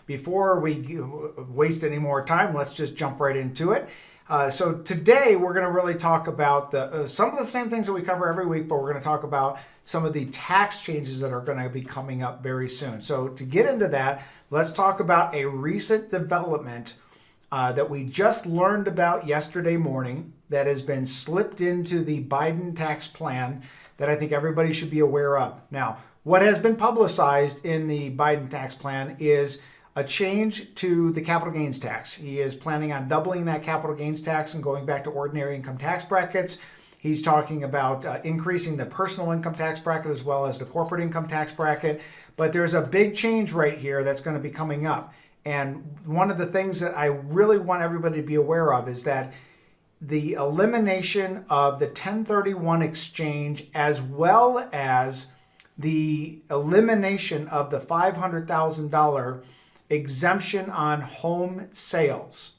before we waste any more time, let's just jump right into it. So today we're going to really talk about some of the same things that we cover every week, but we're going to talk about some of the tax changes that are going to be coming up very soon. So to get into that, let's talk about a recent development that we just learned about yesterday morning that has been slipped into the Biden tax plan that I think everybody should be aware of. Now, what has been publicized in the Biden tax plan is a change to the capital gains tax. He is planning on doubling that capital gains tax and going back to ordinary income tax brackets. He's talking about increasing the personal income tax bracket as well as the corporate income tax bracket. But there's a big change right here that's going to be coming up. And one of the things that I really want everybody to be aware of is that the elimination of the 1031 exchange as well as the elimination of the $500,000 exemption on home sales.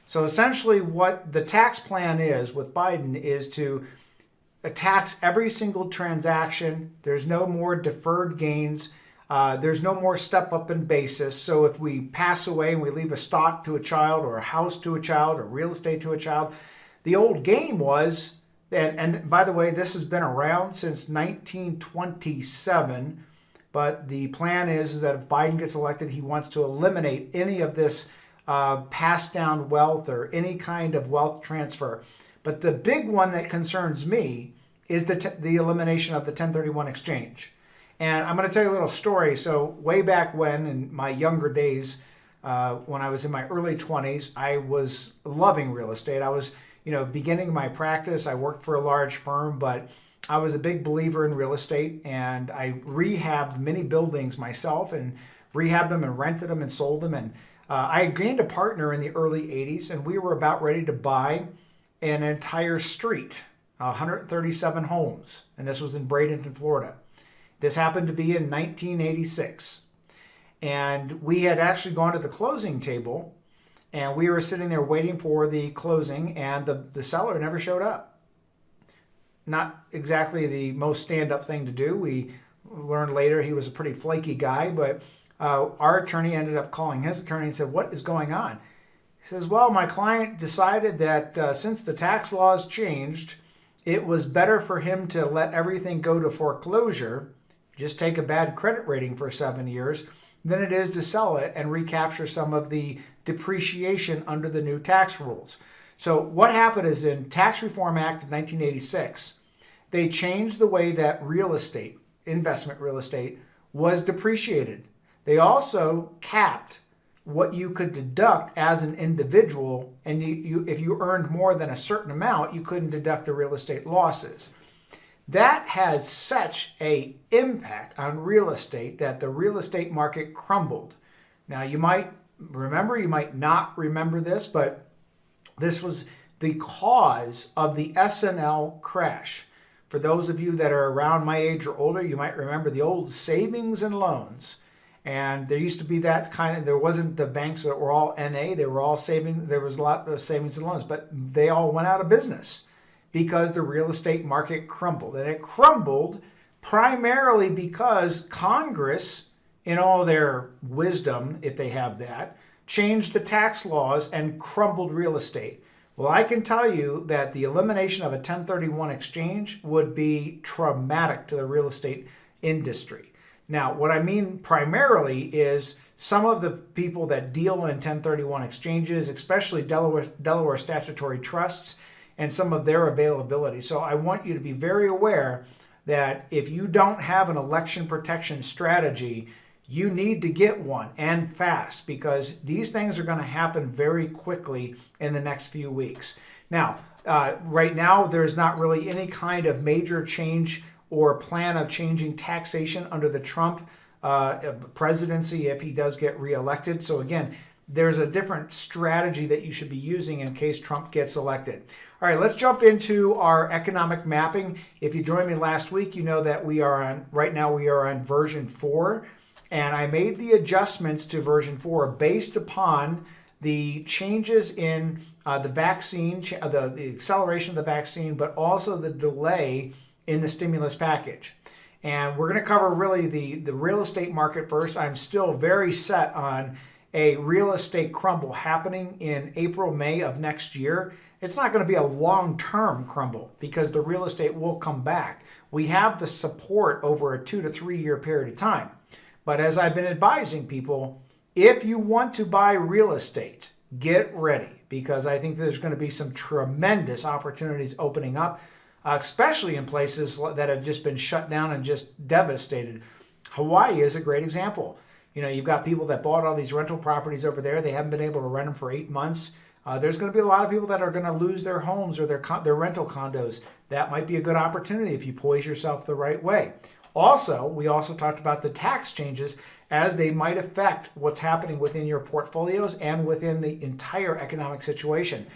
So essentially what the tax plan is with Biden is to tax every single transaction. There's no more deferred gains. There's no more step up in basis. So if we pass away and we leave a stock to a child or a house to a child or real estate to a child, the old game was, and by the way, this has been around since 1927, but the plan is that if Biden gets elected, he wants to eliminate any of this passed down wealth or any kind of wealth transfer. But the big one that concerns me is the elimination of the 1031 exchange. And I'm going to tell you a little story. So way back when, in my younger days, when I was in my early 20s, I was loving real estate. I was, beginning my practice. I worked for a large firm, but I was a big believer in real estate, and I rehabbed many buildings myself and rehabbed them and rented them and sold them. And I gained a partner in the early 80s, and we were about ready to buy an entire street, 137 homes, and this was in Bradenton, Florida. This happened to be in 1986. And we had actually gone to the closing table, and we were sitting there waiting for the closing, and the seller never showed up. Not exactly the most stand-up thing to do. We learned later he was a pretty flaky guy, but our attorney ended up calling his attorney and said, "What is going on?" He says, "Well, my client decided that since the tax laws changed, it was better for him to let everything go to foreclosure, just take a bad credit rating for 7 years, than it is to sell it and recapture some of the depreciation under the new tax rules." So what happened is in Tax Reform Act of 1986, they changed the way that real estate, investment real estate, was depreciated. They also capped what you could deduct as an individual, and if you earned more than a certain amount, you couldn't deduct the real estate losses. That had such an impact on real estate that the real estate market crumbled. Now you might remember, you might not remember this, but this was the cause of the S&L crash. For those of you that are around my age or older, you might remember the old savings and loans. And there used to be that kind of, there wasn't the banks that were all NA, they were all saving, there was a lot of savings and loans, but they all went out of business because the real estate market crumbled. And it crumbled primarily because Congress, in all their wisdom, if they have that, changed the tax laws and crumbled real estate. Well, I can tell you that the elimination of a 1031 exchange would be traumatic to the real estate industry. Now, what I mean primarily is some of the people that deal in 1031 exchanges, especially Delaware statutory trusts, and some of their availability. So I want you to be very aware that if you don't have an election protection strategy, you need to get one, and fast, because these things are going to happen very quickly in the next few weeks. Now, right now, there's not really any kind of major change or plan of changing taxation under the Trump presidency if he does get reelected. So again, there's a different strategy that you should be using in case Trump gets elected. All right, let's jump into our economic mapping. If you joined me last week, you know that right now we are on version 4. And I made the adjustments to version 4 based upon the changes in the vaccine, the acceleration of the vaccine, but also the delay in the stimulus package. And we're going to cover really the real estate market first. I'm still very set on a real estate crumble happening in April, May of next year, it's not going to be a long-term crumble because the real estate will come back. We have the support over a 2 to 3 year period of time. But as I've been advising people, if you want to buy real estate, get ready because I think there's going to be some tremendous opportunities opening up, especially in places that have just been shut down and just devastated. Hawaii is a great example. You know, you've got people that bought all these rental properties over there. They haven't been able to rent them for 8 months. There's going to be a lot of people that are going to lose their homes or their rental condos. That might be a good opportunity if you poise yourself the right way. Also, we also talked about the tax changes as they might affect what's happening within your portfolios and within the entire economic situation.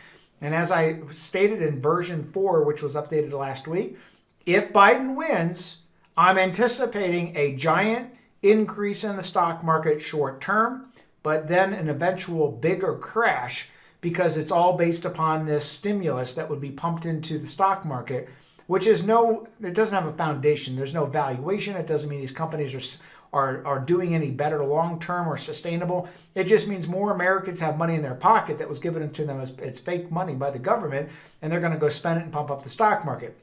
And as I stated in version 4, which was updated last week, if Biden wins, I'm anticipating a giant increase in the stock market short term, but then an eventual bigger crash because it's all based upon this stimulus that would be pumped into the stock market, which is it doesn't have a foundation. There's no valuation. It doesn't mean these companies are doing any better long term or sustainable. It just means more Americans have money in their pocket that was given to them as fake money by the government, and they're going to go spend it and pump up the stock market.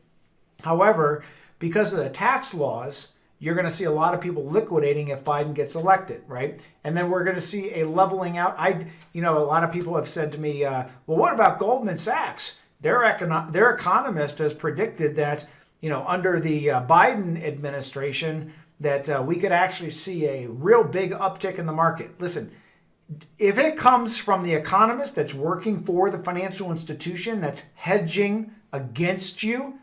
However, because of the tax laws, you're going to see a lot of people liquidating if Biden gets elected, right? And then we're going to see a leveling out. A lot of people have said to me, well, what about Goldman Sachs? Their economist has predicted that, under the Biden administration, that we could actually see a real big uptick in the market. Listen, if it comes from the economist that's working for the financial institution that's hedging against you,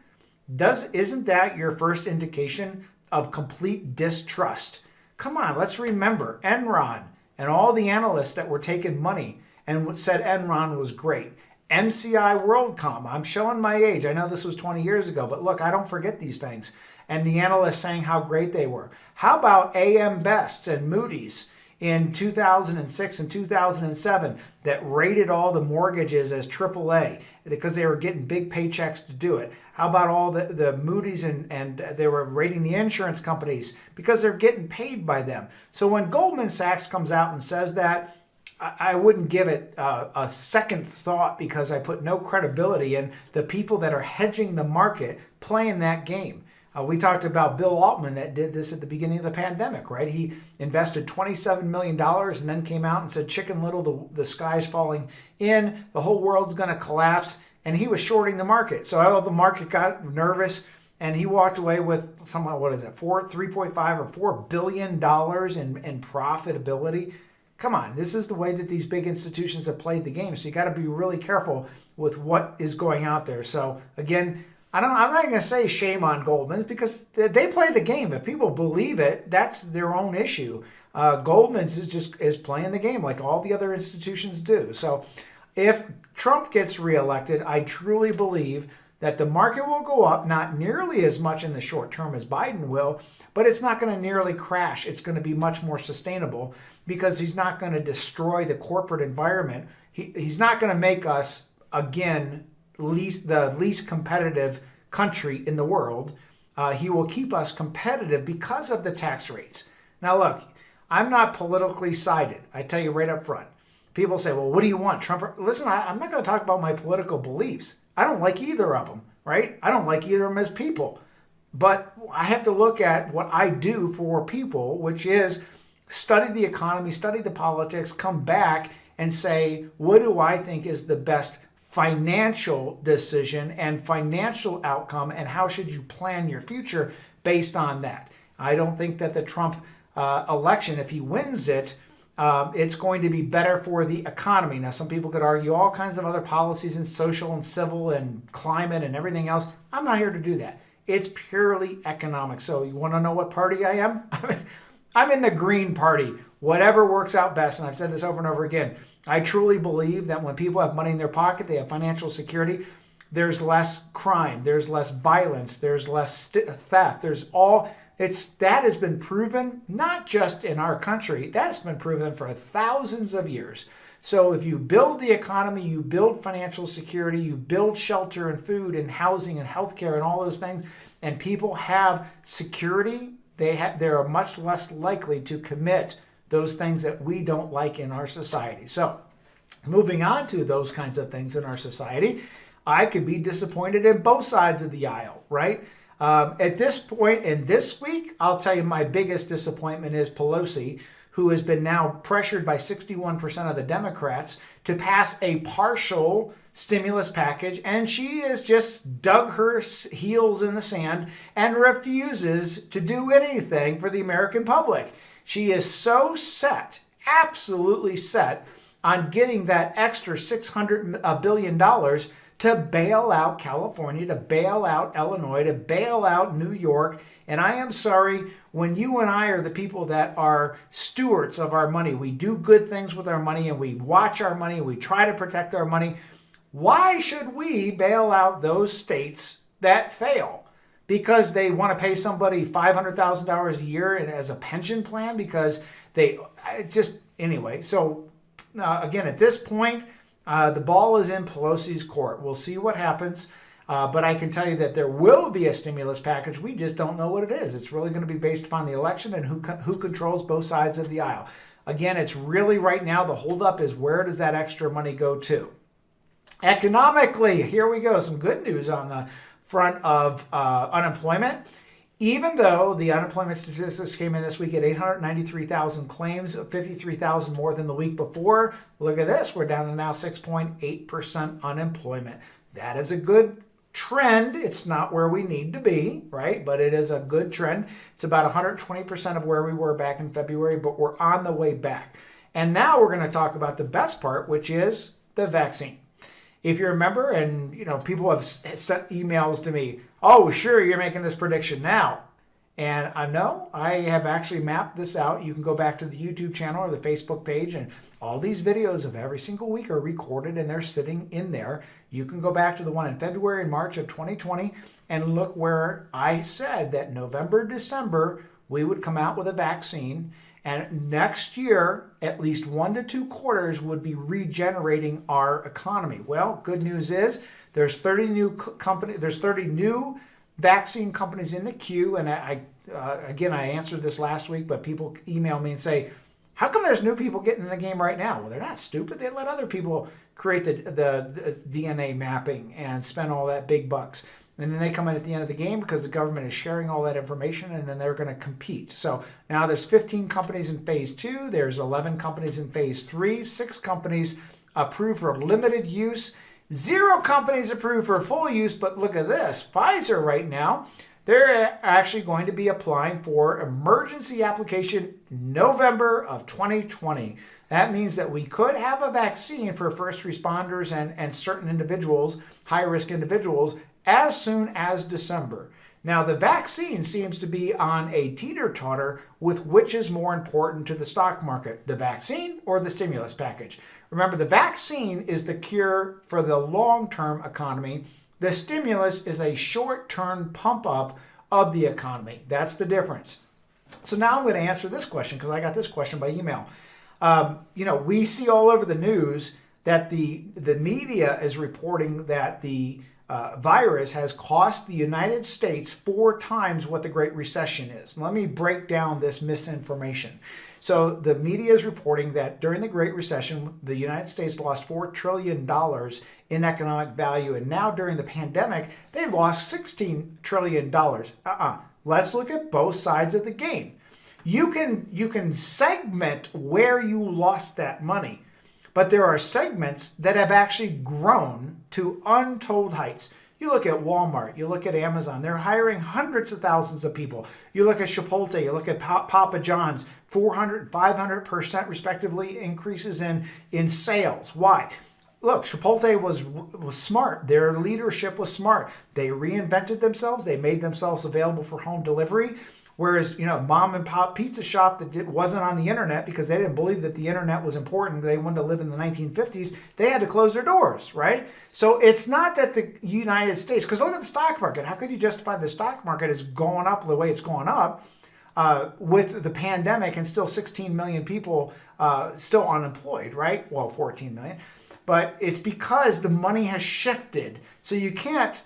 isn't that your first indication of complete distrust? Come on, let's remember Enron and all the analysts that were taking money and said Enron was great. MCI WorldCom, I'm showing my age. I know this was 20 years ago, but look, I don't forget these things. And the analysts saying how great they were. How about AM Best and Moody's in 2006 and 2007 that rated all the mortgages as AAA because they were getting big paychecks to do it? How about all the Moody's and they were rating the insurance companies because they're getting paid by them? So when Goldman Sachs comes out and says that, I wouldn't give it a second thought because I put no credibility in the people that are hedging the market playing that game. We talked about Bill Altman that did this at the beginning of the pandemic, right? He invested $27 million and then came out and said, Chicken Little, the sky's falling in, the whole world's going to collapse. And he was shorting the market. So the market got nervous and he walked away with $3.5 or $4 billion in profitability. Come on, this is the way that these big institutions have played the game. So you got to be really careful with what is going out there. So again, I'm not going to say shame on Goldman because they play the game. If people believe it, that's their own issue. Goldman's is playing the game like all the other institutions do. So if Trump gets reelected, I truly believe that the market will go up, not nearly as much in the short term as Biden will, but it's not going to nearly crash. It's going to be much more sustainable because he's not going to destroy the corporate environment. He's not going to make us, again, the least competitive country in the world. He will keep us competitive because of the tax rates. Now, look, I'm not politically sided. I tell you right up front. People say, well, what do you want, Trump? Listen, I'm not going to talk about my political beliefs. I don't like either of them, right? I don't like either of them as people. But I have to look at what I do for people, which is study the economy, study the politics, come back and say, what do I think is the best financial decision and financial outcome, and how should you plan your future based on that? I don't think that the Trump election, if he wins it, it's going to be better for the economy. Now, some people could argue all kinds of other policies in social and civil and climate and everything else. I'm not here to do that. It's purely economic. So you want to know what party I am? I'm in the Green Party. Whatever works out best. And I've said this over and over again. I truly believe that when people have money in their pocket, they have financial security, there's less crime, there's less violence, there's less theft. That has been proven, not just in our country, that's been proven for thousands of years. So if you build the economy, you build financial security, you build shelter and food and housing and healthcare and all those things, and people have security, they are much less likely to commit those things that we don't like in our society. So moving on to those kinds of things in our society, I could be disappointed in both sides of the aisle, right? At this point in this week, I'll tell you my biggest disappointment is Pelosi, who has been now pressured by 61% of the Democrats to pass a partial stimulus package, and she has just dug her heels in the sand and refuses to do anything for the American public. She is so set, absolutely set, on getting that extra $600 billion to bail out California, to bail out Illinois, to bail out New York. And I am sorry, when you and I are the people that are stewards of our money, we do good things with our money and we watch our money, we try to protect our money. Why should we bail out those states that fail? Because they want to pay somebody $500,000 a year as a pension plan because anyway. So again, at this point, the ball is in Pelosi's court. We'll see what happens. But I can tell you that there will be a stimulus package. We just don't know what it is. It's really going to be based upon the election and who controls both sides of the aisle. Again, it's really right now the holdup is where does that extra money go to? Economically, here we go. Some good news on the front of unemployment. Even though the unemployment statistics came in this week at 893,000 claims, 53,000 more than the week before, look at this. We're down to now 6.8% unemployment. That is a good trend. It's not where we need to be, right? But it is a good trend. It's about 120% of where we were back in February, but we're on the way back. And now we're going to talk about the best part, which is the vaccine. If you remember, and people have sent emails to me, oh, sure, you're making this prediction now. And I know I have actually mapped this out. You can go back to the YouTube channel or the Facebook page, and all these videos of every single week are recorded and they're sitting in there. You can go back to the one in February and March of 2020 and look where I said that November, December, we would come out with a vaccine. And next year, at least 1 to 2 quarters would be regenerating our economy. Well, good news is there's 30 new vaccine companies in the queue. And I answered this last week, but people email me and say, how come there's new people getting in the game right now? Well, they're not stupid. They let other people create the DNA mapping and spend all that big bucks. And then they come in at the end of the game because the government is sharing all that information, and then they're going to compete. So now there's 15 companies in phase 2. There's 11 companies in phase 3. 6 companies approved for limited use. 0 companies approved for full use. But look at this. Pfizer right now, they're actually going to be applying for emergency application November of 2020. That means that we could have a vaccine for first responders and certain individuals, high-risk individuals, as soon as December. Now, the vaccine seems to be on a teeter-totter with which is more important to the stock market, the vaccine or the stimulus package. Remember, the vaccine is the cure for the long-term economy. The stimulus is a short-term pump-up of the economy. That's the difference. So now I'm going to answer this question because I got this question by email. We see all over the news that the media is reporting that the virus has cost the United States 4 times what the Great Recession is. Let me break down this misinformation. So the media is reporting that during the Great Recession, the United States lost $4 trillion in economic value. And now during the pandemic, they lost $16 trillion. Let's look at both sides of the game. You can segment where you lost that money. But there are segments that have actually grown to untold heights. You look at Walmart, you look at Amazon, they're hiring hundreds of thousands of people. You look at Chipotle, you look at Papa John's, 400, 500% respectively increases in sales. Why? Look, Chipotle was smart. Their leadership was smart. They reinvented themselves. They made themselves available for home delivery. Whereas, mom and pop pizza shop that wasn't on the internet because they didn't believe that the internet was important. They wanted to live in the 1950s. They had to close their doors, right? So it's not that the United States, because look at the stock market. How could you justify the stock market is going up the way it's going up with the pandemic and still 16 million people still unemployed, right? Well, 14 million. But it's because the money has shifted. So you can't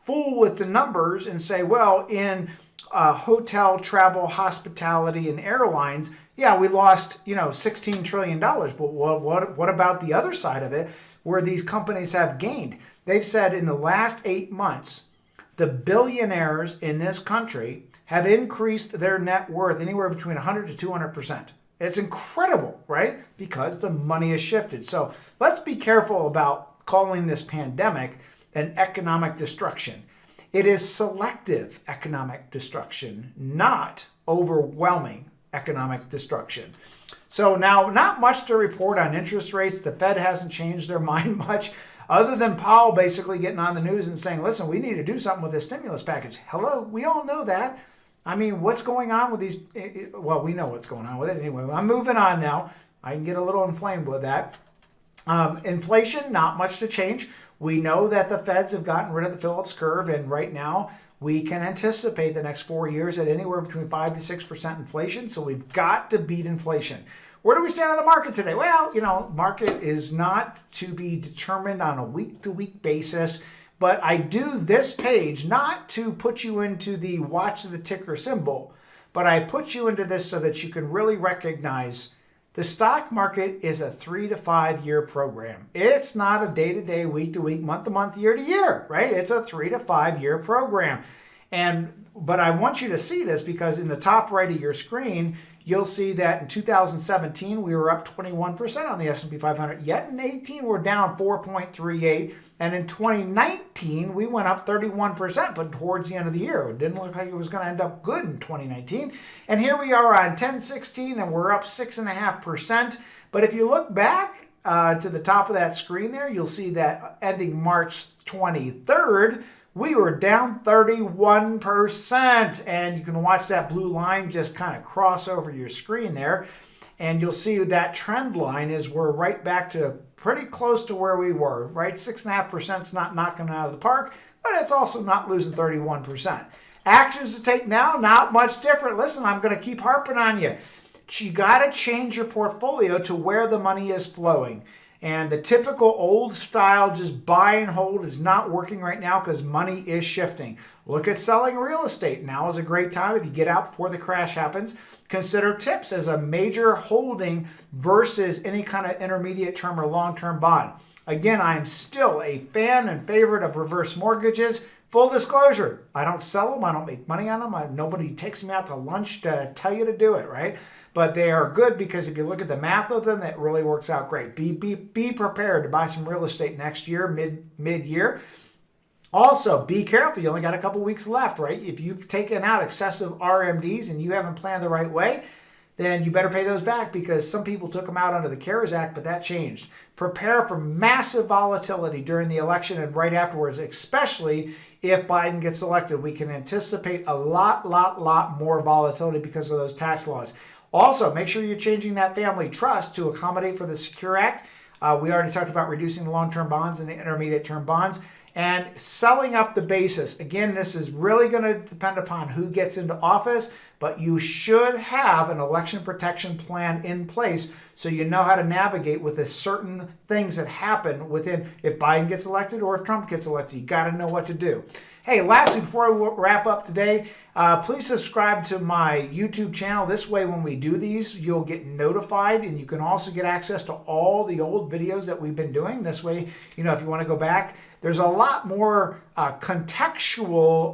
fool with the numbers and say, well, in hotel, travel, hospitality, and airlines, Yeah, we lost, $16 trillion. But what about the other side of it where these companies have gained? They've said in the last 8 months, the billionaires in this country have increased their net worth anywhere between 100 to 200%. It's incredible, right? Because the money has shifted. So let's be careful about calling this pandemic an economic destruction. It is selective economic destruction, not overwhelming economic destruction. So now, not much to report on interest rates. The Fed hasn't changed their mind much, other than Powell basically getting on the news and saying, listen, we need to do something with this stimulus package. Hello, we all know that. I mean, what's going on with these? Well, we know what's going on with it. Anyway, I'm moving on now. I can get a little inflamed with that. Inflation, not much to change. We know that the Feds have gotten rid of the Phillips curve, and right now we can anticipate the next 4 years at anywhere between 5 to 6% inflation. So we've got to beat inflation. Where do we stand on the market today? Well, market is not to be determined on a week-to-week basis. But I do this page not to put you into the watch the ticker symbol, but I put you into this so that you can really recognize the stock market is a 3 to 5 year program. It's not a day-to-day, week-to-week, month-to-month, year-to-year, right? It's a 3 to 5 year program. But I want you to see this because in the top right of your screen, you'll see that in 2017, we were up 21% on the S&P 500. Yet in 18, we're down 4.38. And in 2019, we went up 31%, but towards the end of the year. It didn't look like it was going to end up good in 2019. And here we are on 10/16, and we're up 6.5%. But if you look back to the top of that screen there, you'll see that ending March 23rd, we were down 31%. And you can watch that blue line just kind of cross over your screen there. And you'll see that trend line is we're right back to pretty close to where we were, right? 6.5% is not knocking it out of the park, but it's also not losing 31%. Actions to take now, not much different. Listen, I'm going to keep harping on you. You got to change your portfolio to where the money is flowing. And the typical old style, just buy and hold, is not working right now because money is shifting. Look at selling real estate. Now is a great time if you get out before the crash happens. Consider TIPS as a major holding versus any kind of intermediate term or long-term bond. Again, I am still a fan and favorite of reverse mortgages. Full disclosure, I don't sell them. I don't make money on them. Nobody takes me out to lunch to tell you to do it, right? But they are good because if you look at the math of them, that really works out great. Be prepared to buy some real estate next year, mid-year. Also, be careful. You only got a couple weeks left, right? If you've taken out excessive RMDs and you haven't planned the right way, then you better pay those back because some people took them out under the CARES Act, but that changed. Prepare for massive volatility during the election and right afterwards, especially if Biden gets elected. We can anticipate a lot more volatility because of those tax laws. Also, make sure you're changing that family trust to accommodate for the Secure Act. We already talked about reducing the long-term bonds and the intermediate-term bonds. And selling up the basis. Again, this is really going to depend upon who gets into office, but you should have an election protection plan in place so you know how to navigate with the certain things that happen within if Biden gets elected or if Trump gets elected. You got to know what to do. Hey, lastly, before we wrap up today, please subscribe to my YouTube channel. This way, when we do these, you'll get notified, and you can also get access to all the old videos that we've been doing. This way, if you want to go back, there's a lot more contextual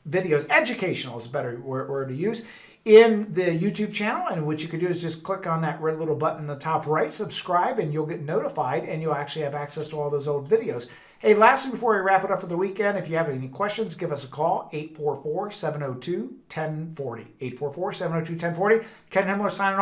videos. Educational is a better word to use in the YouTube channel. And what you could do is just click on that red little button in the top right, subscribe, and you'll get notified, and you'll actually have access to all those old videos. Hey, lastly, before we wrap it up for the weekend, if you have any questions, give us a call, 844-702-1040. 844-702-1040. Ken Himmler signing off.